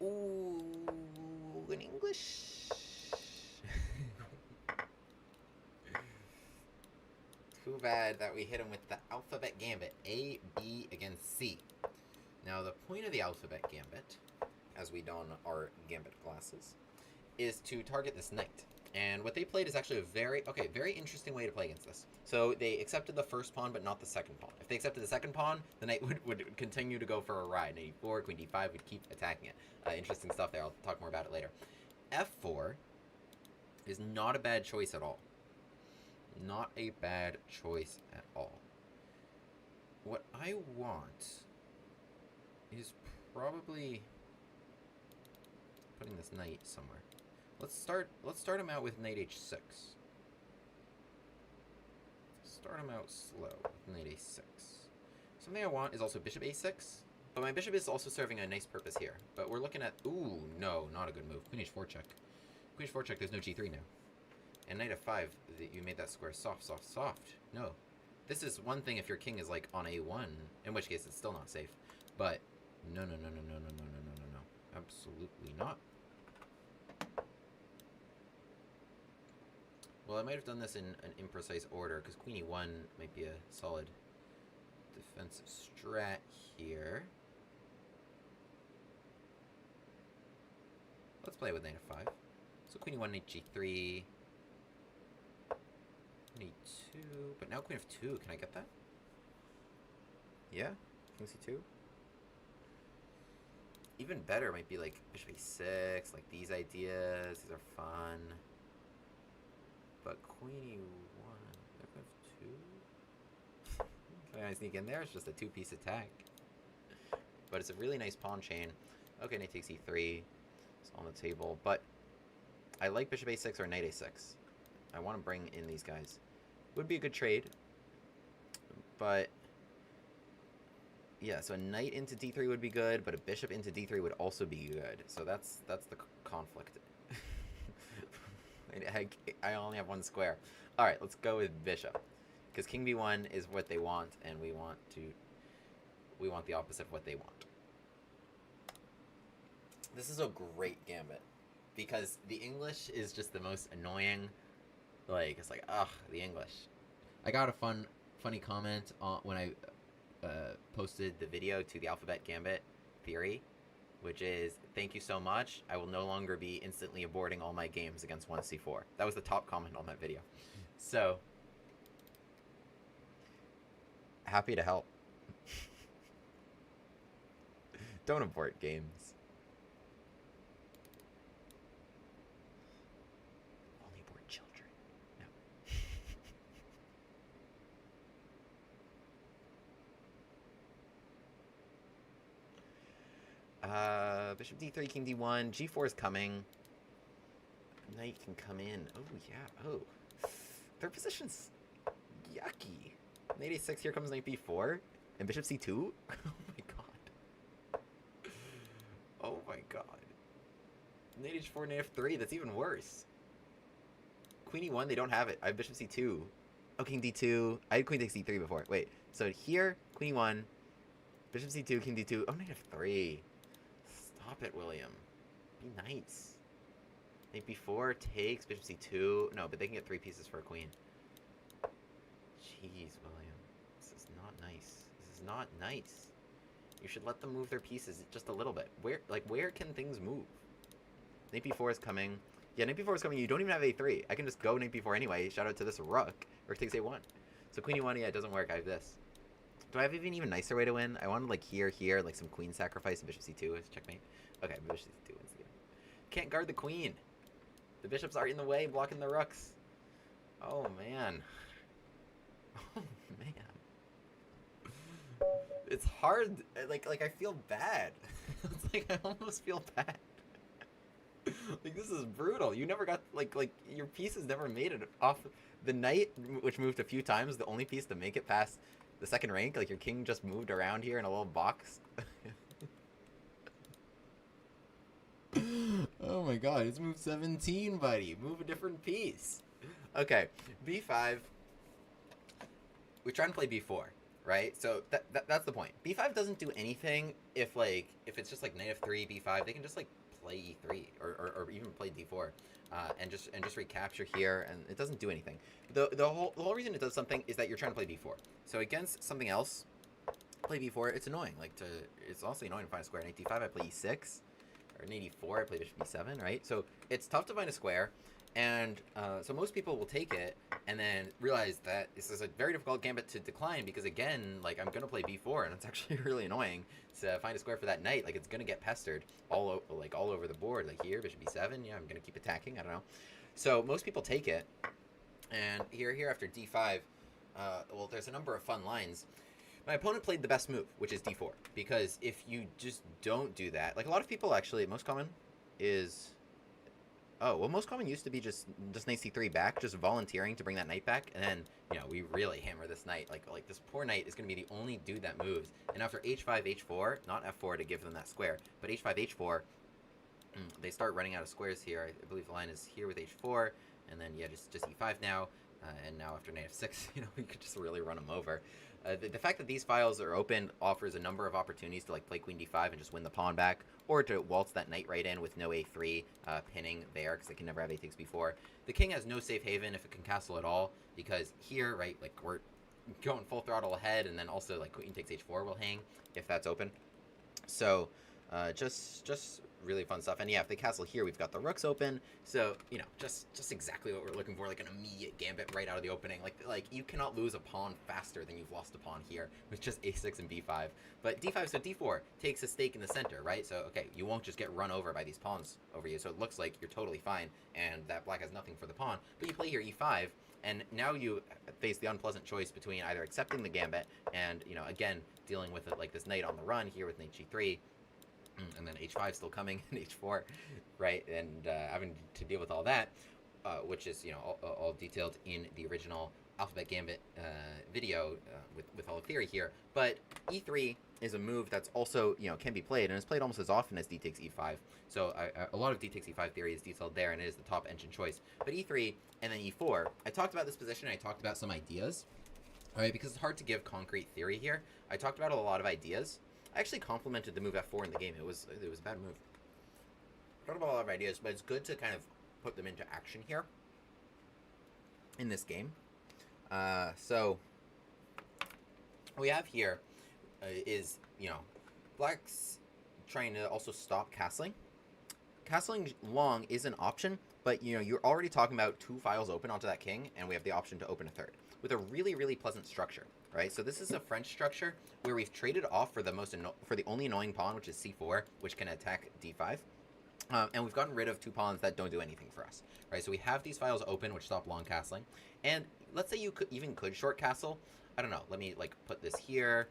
Ooh, in English. Too bad that we hit him with the alphabet gambit. A, B against C. Now, the point of the alphabet gambit, as we don our gambit glasses, is to target this knight. And what they played is actually a very interesting way to play against this. So they accepted the first pawn, but not the second pawn. If they accepted the second pawn, the knight would continue to go for a ride. Knight e4, queen d5 would keep attacking it. Interesting stuff there. I'll talk more about it later. f4 is not a bad choice at all. Not a bad choice at all. What I want is probably putting this knight somewhere. Let's start him out with knight h6. Start him out slow with knight a6. Something I want is also bishop a6, but my bishop is also serving a nice purpose here. But we're looking at, ooh, no, not a good move. Queen h4 check. Queen h4 check, there's no g3 now. And knight f5, you made that square soft, soft, soft. No. This is one thing if your king is like on a1, in which case it's still not safe. But no, no, no, no, no, no, no, no, no, no, no. Absolutely not. Well, I might have done this in an imprecise order, because queen e1 might be a solid defensive strat here. Let's play with knight f5. So queen e1, knight g3, knight e2, but now queen f2. Can I get that? Yeah, king c2. Even better might be like bishop a6, like these ideas. These are fun. But queen e1, f2. Can I sneak in there? It's just a two-piece attack. But it's a really nice pawn chain. Okay, knight takes e3. It's on the table. But I like bishop a6 or knight a6. I want to bring in these guys. Would be a good trade. But yeah, so a knight into d3 would be good, but a bishop into d3 would also be good. So that's the conflict. I only have one square. All right, let's go with bishop, because king b1 is what they want, and we want the opposite of what they want. This is a great gambit, because the English is just the most annoying. Like, it's like, ugh, the English. I got a funny comment when I posted the video to the alphabet gambit theory, which is, thank you so much. I will no longer be instantly aborting all my games against 1c4. That was the top comment on that video. So, happy to help. Don't abort games. Only abort children. No. Bishop d3, king d1, g4 is coming. Knight can come in. Oh, yeah. Oh. Their position's yucky. Knight a6, here comes knight b4. And bishop c2? Oh my god. Oh my god. Knight h4, knight f3, that's even worse. Queen e1, they don't have it. I have bishop c2. Oh, king d2. I had queen takes d3 before. Wait. So here, queen e1, bishop c2, king d2. Oh, knight f3. Stop it, William. Be nice. Knight b4 takes bishop c2. No, but they can get 3 pieces for a queen. Jeez, William. This is not nice. This is not nice. You should let them move their pieces just a little bit. Where can things move? Knight b4 is coming. Yeah, knight b4 is coming. You don't even have a3. I can just go knight b4 anyway. Shout out to this rook. Rook takes a1. So queen e1, yeah, it doesn't work. I have this. Do I have an even nicer way to win? I wanted like here, like some queen sacrifice and bishop c2 is checkmate. Okay, bishop c2 wins the game. Can't guard the queen. The bishops are in the way, blocking the rooks. Oh man. Oh man. It's hard. Like I feel bad. It's like I almost feel bad. Like this is brutal. You never got like your pieces never made it off the knight, which moved a few times. The only piece to make it past the second rank, like your king just moved around here in a little box. Oh my god, it's move 17, buddy. Move a different piece. Okay, b5. We try and play b4. right? So that's the point. B5 doesn't do anything if it's just like knight f3, b5. They can just like play e3 or even play d4, and just recapture here, and it doesn't do anything. The whole reason it does something is that you're trying to play b4. So against something else, play b4. It's annoying. It's also annoying to find a square. Knight d5, I play e6, or knight e4, I play bishop b7, right? So it's tough to find a square. And so most people will take it and then realize that this is a very difficult gambit to decline because, again, like, I'm going to play b4, and it's actually really annoying to find a square for that knight. Like, it's going to get pestered all over the board. Like here, bishop b7, yeah, I'm going to keep attacking. I don't know. So most people take it, and here after d5, well, there's a number of fun lines. My opponent played the best move, which is d4, because if you just don't do that, like a lot of people actually, most common is... Oh, well, most common used to be just knight c3 back, just volunteering to bring that knight back, and then, you know, we really hammer this knight. Like this poor knight is going to be the only dude that moves. And after h5, h4, not f4 to give them that square, but h5, h4, they start running out of squares here. I believe the line is here with h4, and then, yeah, just e5 now, and now after knight f6, you know, we could just really run them over. The fact that these files are open offers a number of opportunities to like play queen d5 and just win the pawn back, or to waltz that knight right in with no a3 pinning there, because they can never have a takes before. The king has no safe haven if it can castle at all, because here, right, like we're going full throttle ahead, and then also like queen takes h4 will hang if that's open. So just really fun stuff. And yeah, if they castle here, we've got the rooks open. So, you know, just exactly what we're looking for, like an immediate gambit right out of the opening. Like you cannot lose a pawn faster than you've lost a pawn here with just a6 and b5. But d5, so d4 takes a stake in the center, right? So, okay, you won't just get run over by these pawns over you. So it looks like you're totally fine, and that black has nothing for the pawn. But you play here e5, and now you face the unpleasant choice between either accepting the gambit and, you know, again, dealing with it like this knight on the run here with knight g3, and then h5 still coming, and h4, right? And having to deal with all that, which is, you know, all detailed in the original Alphabet Gambit video with all the theory here. But e3 is a move that's also, you know, can be played, and it's played almost as often as d takes e5. So a lot of d takes e5 theory is detailed there, and it is the top engine choice. But e3 and then e4, I talked about this position, I talked about some ideas, all right, because it's hard to give concrete theory here. I talked about a lot of ideas. I actually complimented the move f4 in the game. It was a bad move. I talked about a lot of ideas, but it's good to kind of put them into action here in this game. So what we have here is, you know, black's trying to also stop castling. Castling long is an option, but, you know, you're already talking about two files open onto that king, and we have the option to open a third with a really, really pleasant structure. Right, so this is a French structure where we've traded off for the only annoying pawn, which is c4, which can attack d5, and we've gotten rid of two pawns that don't do anything for us. Right, so we have these files open, which stop long castling, and let's say you could short castle. I don't know. Let me like put this here.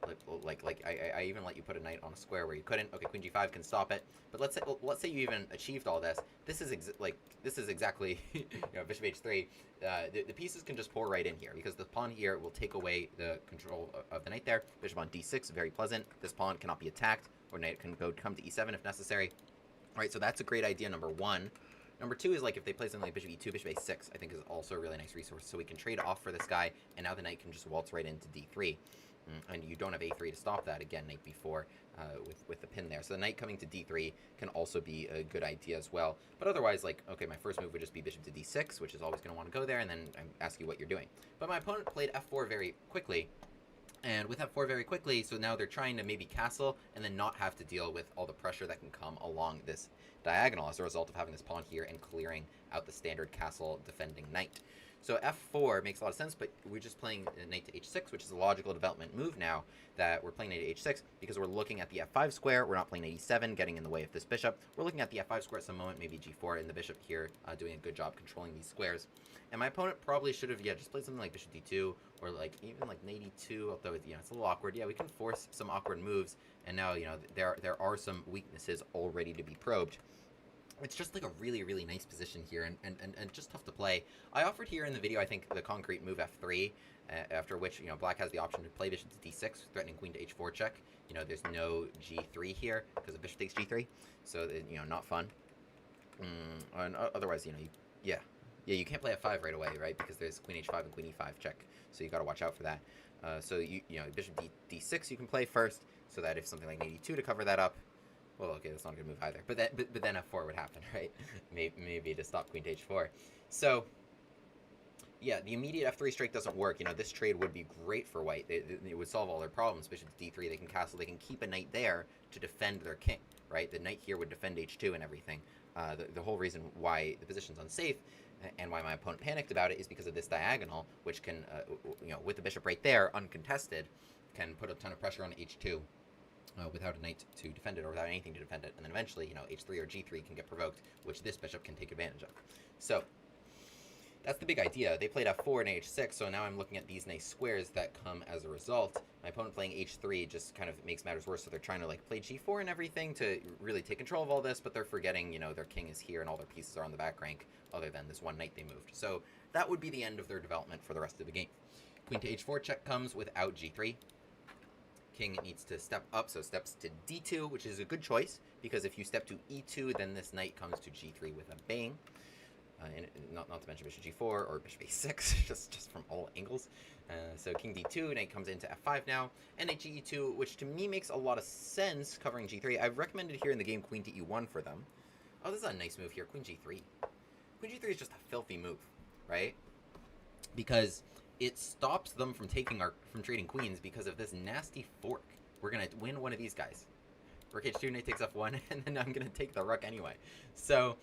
I even let you put a knight on a square where you couldn't. Okay, queen g5 can stop it. But let's say you even achieved all this. This is exactly you know, bishop h3. The pieces can just pour right in here because the pawn here will take away the control of the knight there. Bishop on d6, very pleasant. This pawn cannot be attacked, or knight can come to e7 if necessary. All right, so that's a great idea, number one. Number two is, like, if they play something like bishop e2, bishop a6, I think is also a really nice resource. So we can trade off for this guy, and now the knight can just waltz right into d3. And you don't have a3 to stop that. Again, knight b4 with the pin there. So the knight coming to d3 can also be a good idea as well. But otherwise, like, okay, my first move would just be bishop to d6, which is always going to want to go there, and then I ask you what you're doing. But my opponent played f4 very quickly. And with f4 very quickly, so now they're trying to maybe castle and then not have to deal with all the pressure that can come along this diagonal as a result of having this pawn here and clearing out the standard castle defending knight. So f4 makes a lot of sense, but we're just playing knight to h6, which is a logical development move now that we're playing knight to h6 because we're looking at the f5 square. We're not playing knight e7, getting in the way of this bishop. We're looking at the f5 square at some moment, maybe g4, and the bishop here doing a good job controlling these squares. And my opponent probably should have, just played something like bishop d2 or like even like knight e2, although it's a little awkward. Yeah, we can force some awkward moves, and now, there are some weaknesses already to be probed. It's just like a really, really nice position here and just tough to play. I offered here in the video, I think, the concrete move f3, after which, black has the option to play bishop to d6, threatening queen to h4 check. There's no g3 here because the bishop takes g3, so, not fun. And otherwise, you can't play f5 right away, right? Because there's queen h5 and queen e5 check, so you got to watch out for that. So you know bishop d6 you can play first, so that if something like knight e2 to cover that up. Well, okay, that's not a good move either. But then f4 would happen, right? Maybe to stop queen to h4. So yeah, the immediate f3 strike doesn't work. You know, this trade would be great for white. It would solve all their problems. Bishop to d3, they can castle, they can keep a knight there to defend their king, right? The knight here would defend h2 and everything. The whole reason why the position's unsafe and why my opponent panicked about it is because of this diagonal, which can, you know, with the bishop right there, uncontested, can put a ton of pressure on h2 without a knight to defend it or without anything to defend it. And then eventually, you know, h3 or g3 can get provoked, which this bishop can take advantage of. So that's the big idea. They played f4 and h6, so now I'm looking at these nice squares that come as a result. My opponent playing h3 just kind of makes matters worse, so they're trying to like play g4 and everything to really take control of all this, but they're forgetting, you know, their king is here and all their pieces are on the back rank, other than this one knight they moved. So that would be the end of their development for the rest of the game. Queen to h4 check comes without g3. King needs to step up, so steps to d2, which is a good choice, because if you step to e2, then this knight comes to g3 with a bang. And not to mention bishop g4 or bishop a6, just from all angles. So king d2, knight comes into f5 now, and knight e2, which to me makes a lot of sense covering g3. I've recommended here in the game queen to e1 for them. Oh, this is a nice move here, queen g3. Queen g3 is just a filthy move, right? Because it stops them from trading queens because of this nasty fork. We're gonna win one of these guys. Rook h2, knight takes f1, and then I'm gonna take the rook anyway. So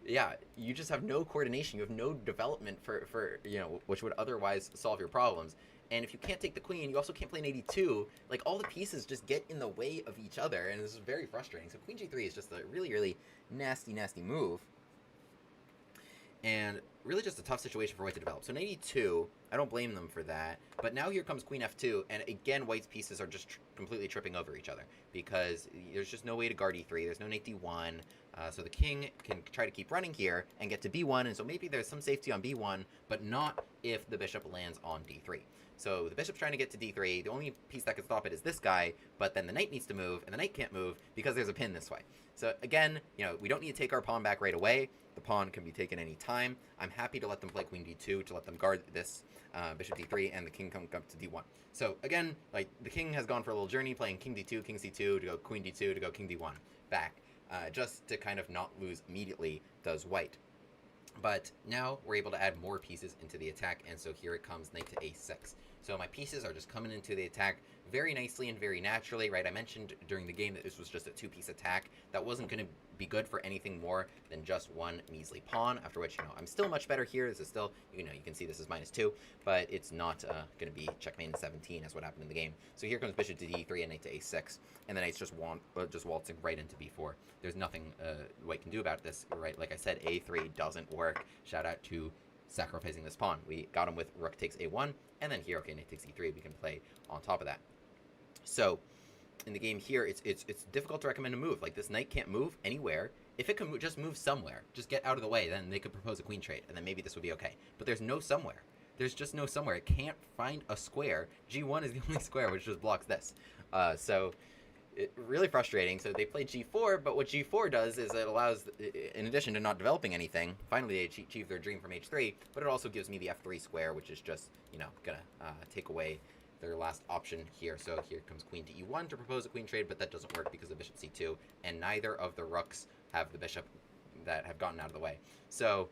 yeah, you just have no coordination. You have no development for you know, which would otherwise solve your problems. And if you can't take the queen, you also can't play knight e2. Like, all the pieces just get in the way of each other, and this is very frustrating. So queen g3 is just a really, really nasty, nasty move. And really just a tough situation for white to develop. So knight e2, I don't blame them for that. But now here comes queen f2, and again, white's pieces are just completely tripping over each other, because there's just no way to guard e3. There's no knight d1. So the king can try to keep running here and get to b1, and so maybe there's some safety on b1, but not if the bishop lands on d3. So the bishop's trying to get to d3. The only piece that can stop it is this guy, but then the knight needs to move, and the knight can't move because there's a pin this way. So again, you know, we don't need to take our pawn back right away. The pawn can be taken any time. I'm happy to let them play queen d2 to let them guard this bishop d3, and the king come up to d1. So again, like, the king has gone for a little journey playing king d2, king c2, to go queen d2, to go king d1, back. Just to kind of not lose immediately does white. But now we're able to add more pieces into the attack, and so here it comes, knight to a6. So my pieces are just coming into the attack very nicely and very naturally, right? I mentioned during the game that this was just a two-piece attack. That wasn't going to be good for anything more than just one measly pawn, after which, you know, I'm still much better here. This is still, you know, you can see this is -2, but it's not going to be checkmate in 17 as what happened in the game. So here comes bishop to d3 and knight to a6, and the knight's just waltzing right into b4. There's nothing white can do about this, right? Like I said, a3 doesn't work. Shout out to sacrificing this pawn. We got him with rook takes a1, and then here, okay, knight takes e3, we can play on top of that. So in the game here, it's difficult to recommend a move. Like, this knight can't move anywhere. If it can just move somewhere, just get out of the way, then they could propose a queen trade, and then maybe this would be okay. But there's no somewhere. There's just no somewhere. It can't find a square. G1 is the only square which just blocks this. So really frustrating. So they play g4, but what g4 does is it allows, in addition to not developing anything, finally they achieve their dream from h3, but it also gives me the f3 square, which is just, you know, gonna take away their last option here. So here comes queen to e1 to propose a queen trade, but that doesn't work because of bishop c2, and neither of the rooks have the bishop that have gotten out of the way. So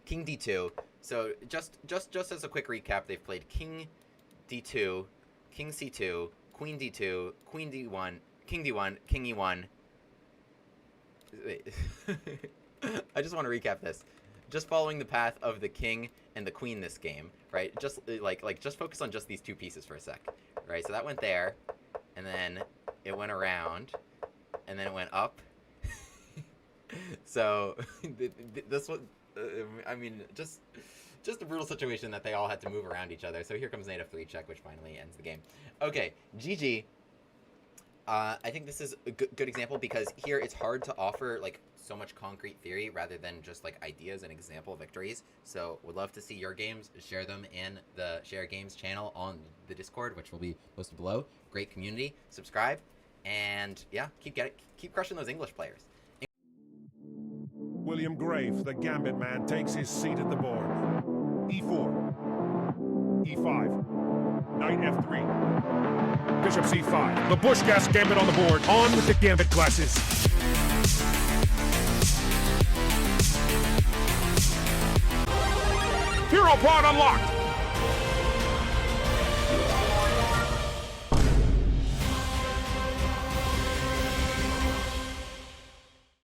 king d2. So just as a quick recap, they've played king d2, king c2, queen d2, queen d1, king d1, king e1. Wait. I just want to recap this. Just following the path of the king and the queen this game, right? Just just focus on just these two pieces for a sec, right? So that went there, and then it went around, and then it went up. So this was, I mean, just a brutal situation that they all had to move around each other. So here comes knight f3 check, which finally ends the game. Okay, GG. I think this is a good example, because here it's hard to offer like so much concrete theory rather than just like ideas and example victories. So would love to see your games. Share them in the Share Games channel on the Discord, which will be posted below. Great community. Subscribe, and yeah, keep crushing those English players. William Grave, the Gambit man, takes his seat at the board. E4, E5, Knight F3. Bishop C5. The Bushcast Gambit on the board. On with the Gambit classes. Hero pawn unlocked.